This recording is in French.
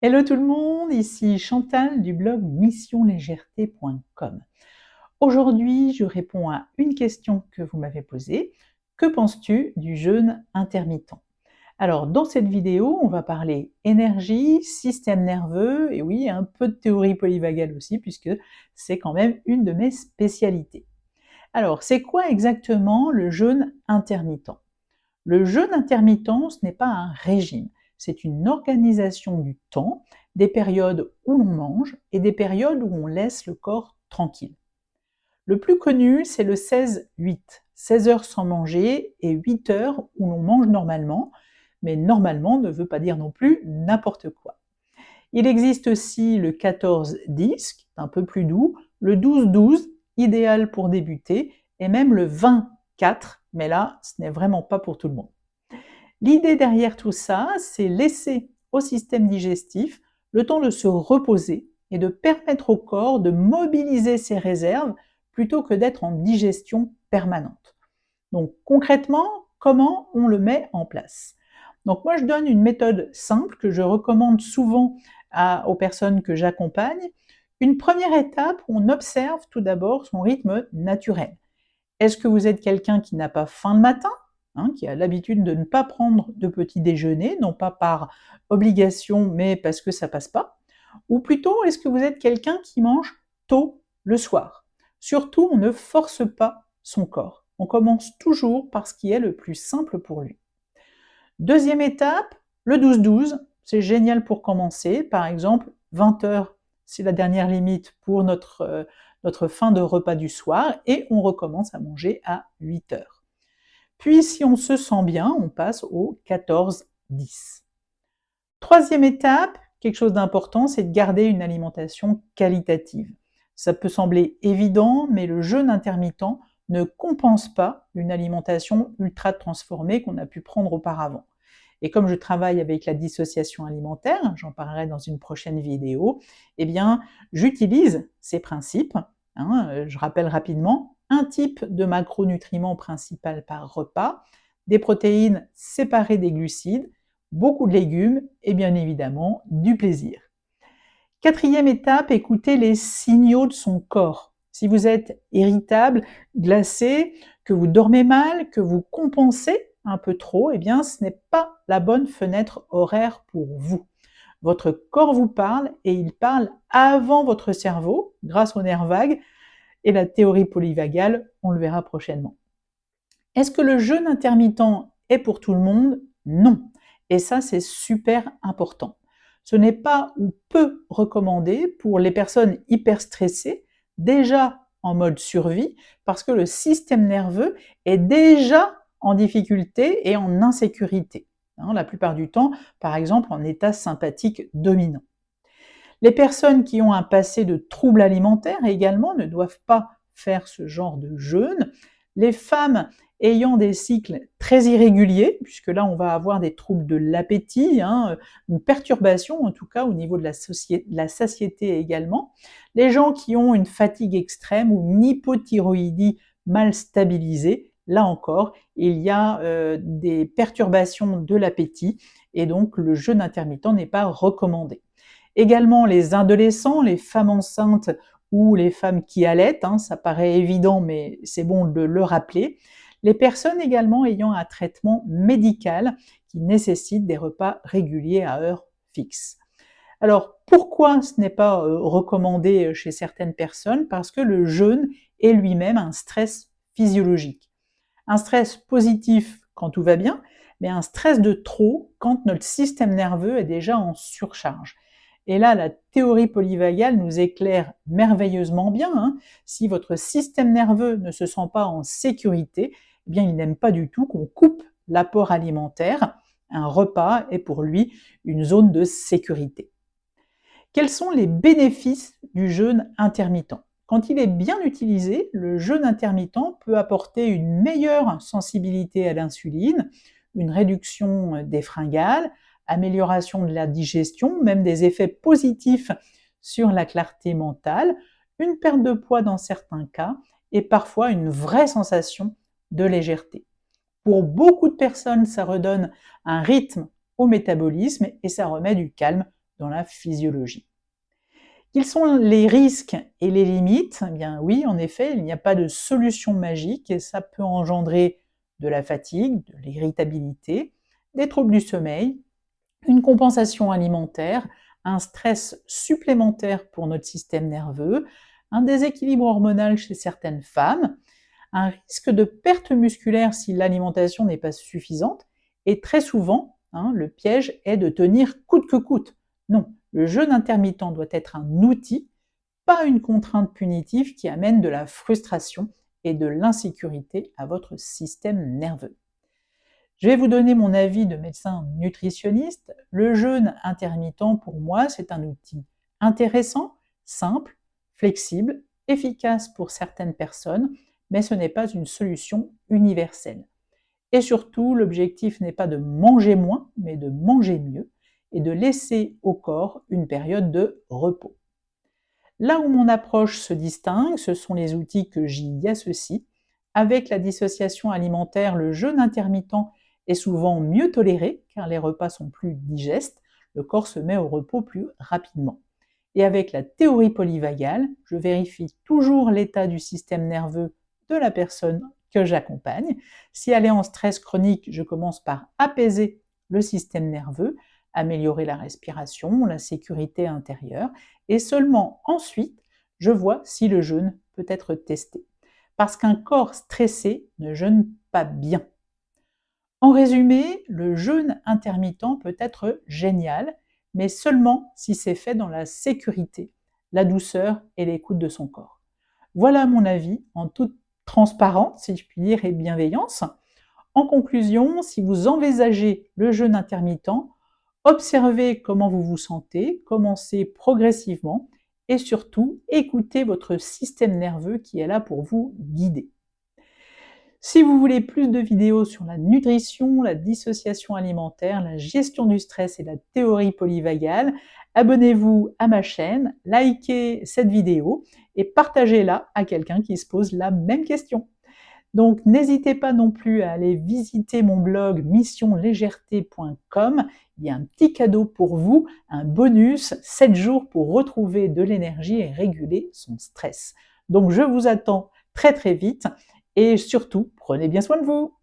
Hello tout le monde, ici Chantal du blog missionlégèreté.com. Aujourd'hui, je réponds à une question que vous m'avez posée. Que penses-tu du jeûne intermittent? Alors, dans cette vidéo, on va parler énergie, système nerveux, et oui, un peu de théorie polyvagale aussi, puisque c'est quand même une de mes spécialités. Alors, c'est quoi exactement le jeûne intermittent? Le jeûne intermittent, ce n'est pas un régime, c'est une organisation du temps, des périodes où l'on mange et des périodes où on laisse le corps tranquille. Le plus connu, c'est le 16-8, 16 heures sans manger et 8 heures où l'on mange normalement, mais normalement ne veut pas dire non plus n'importe quoi. Il existe aussi le 14-10, qui est un peu plus doux, le 12-12, idéal pour débuter, et même le 20-4, mais là, ce n'est vraiment pas pour tout le monde. L'idée derrière tout ça, c'est laisser au système digestif le temps de se reposer et de permettre au corps de mobiliser ses réserves plutôt que d'être en digestion permanente. Donc concrètement, comment on le met en place? Donc moi je donne une méthode simple que je recommande souvent aux personnes que j'accompagne. Une première étape, on observe tout d'abord son rythme naturel. Est-ce que vous êtes quelqu'un qui n'a pas faim le matin, qui a l'habitude de ne pas prendre de petit déjeuner, non pas par obligation, mais parce que ça passe pas? Ou plutôt, est-ce que vous êtes quelqu'un qui mange tôt le soir? Surtout, on ne force pas son corps. On commence toujours par ce qui est le plus simple pour lui. Deuxième étape, le 12-12. C'est génial pour commencer. Par exemple, 20 heures, c'est la dernière limite pour notre fin de repas du soir et on recommence à manger à 8 heures. Puis, si on se sent bien, on passe au 14-10. Troisième étape, quelque chose d'important, c'est de garder une alimentation qualitative. Ça peut sembler évident, mais le jeûne intermittent ne compense pas une alimentation ultra transformée qu'on a pu prendre auparavant. Et comme je travaille avec la dissociation alimentaire, j'en parlerai dans une prochaine vidéo, eh bien, j'utilise ces principes. Je rappelle rapidement, un type de macronutriments principal par repas, des protéines séparées des glucides, beaucoup de légumes et bien évidemment du plaisir. Quatrième étape, écoutez les signaux de son corps. Si vous êtes irritable, glacé, que vous dormez mal, que vous compensez un peu trop, eh bien ce n'est pas la bonne fenêtre horaire pour vous. Votre corps vous parle et il parle avant votre cerveau, grâce au nerf vague et la théorie polyvagale, on le verra prochainement. Est-ce que le jeûne intermittent est pour tout le monde? Non. Et ça, c'est super important. Ce n'est pas ou peu recommandé pour les personnes hyper stressées, déjà en mode survie, parce que le système nerveux est déjà en difficulté et en insécurité. La plupart du temps, par exemple, en état sympathique dominant. Les personnes qui ont un passé de troubles alimentaires également ne doivent pas faire ce genre de jeûne. Les femmes ayant des cycles très irréguliers, puisque là on va avoir des troubles de l'appétit, une perturbation en tout cas au niveau de la satiété également. Les gens qui ont une fatigue extrême ou une hypothyroïdie mal stabilisée, là encore, il y a des perturbations de l'appétit et donc le jeûne intermittent n'est pas recommandé. Également les adolescents, les femmes enceintes ou les femmes qui allaitent, ça paraît évident mais c'est bon de le rappeler. Les personnes également ayant un traitement médical qui nécessite des repas réguliers à heure fixe. Alors pourquoi ce n'est pas recommandé chez certaines personnes? Parce que le jeûne est lui-même un stress physiologique. Un stress positif quand tout va bien, mais un stress de trop quand notre système nerveux est déjà en surcharge. Et là, la théorie polyvagale nous éclaire merveilleusement bien. Si votre système nerveux ne se sent pas en sécurité, eh bien, il n'aime pas du tout qu'on coupe l'apport alimentaire. Un repas est pour lui une zone de sécurité. Quels sont les bénéfices du jeûne intermittent? Quand il est bien utilisé, le jeûne intermittent peut apporter une meilleure sensibilité à l'insuline, une réduction des fringales, amélioration de la digestion, même des effets positifs sur la clarté mentale, une perte de poids dans certains cas et parfois une vraie sensation de légèreté. Pour beaucoup de personnes, ça redonne un rythme au métabolisme et ça remet du calme dans la physiologie. Quels sont les risques et les limites? Eh bien oui, en effet, il n'y a pas de solution magique et ça peut engendrer de la fatigue, de l'irritabilité, des troubles du sommeil, une compensation alimentaire, un stress supplémentaire pour notre système nerveux, un déséquilibre hormonal chez certaines femmes, un risque de perte musculaire si l'alimentation n'est pas suffisante, et très souvent, le piège est de tenir coûte que coûte. Non, le jeûne intermittent doit être un outil, pas une contrainte punitive qui amène de la frustration et de l'insécurité à votre système nerveux. Je vais vous donner mon avis de médecin nutritionniste. Le jeûne intermittent, pour moi, c'est un outil intéressant, simple, flexible, efficace pour certaines personnes, mais ce n'est pas une solution universelle. Et surtout, l'objectif n'est pas de manger moins, mais de manger mieux et de laisser au corps une période de repos. Là où mon approche se distingue, ce sont les outils que j'y associe. Avec la dissociation alimentaire, le jeûne intermittent est souvent mieux toléré car les repas sont plus digestes, le corps se met au repos plus rapidement. Et avec la théorie polyvagale, je vérifie toujours l'état du système nerveux de la personne que j'accompagne. Si elle est en stress chronique, je commence par apaiser le système nerveux, améliorer la respiration, la sécurité intérieure, et seulement ensuite, je vois si le jeûne peut être testé. Parce qu'un corps stressé ne jeûne pas bien. En résumé, le jeûne intermittent peut être génial, mais seulement si c'est fait dans la sécurité, la douceur et l'écoute de son corps. Voilà mon avis en toute transparence, si je puis dire, et bienveillance. En conclusion, si vous envisagez le jeûne intermittent, observez comment vous vous sentez, commencez progressivement et surtout écoutez votre système nerveux qui est là pour vous guider. Si vous voulez plus de vidéos sur la nutrition, la dissociation alimentaire, la gestion du stress et la théorie polyvagale, abonnez-vous à ma chaîne, likez cette vidéo et partagez-la à quelqu'un qui se pose la même question. Donc n'hésitez pas non plus à aller visiter mon blog missionlégèreté.com. Il y a un petit cadeau pour vous, un bonus, 7 jours pour retrouver de l'énergie et réguler son stress. Donc je vous attends très très vite et surtout, prenez bien soin de vous.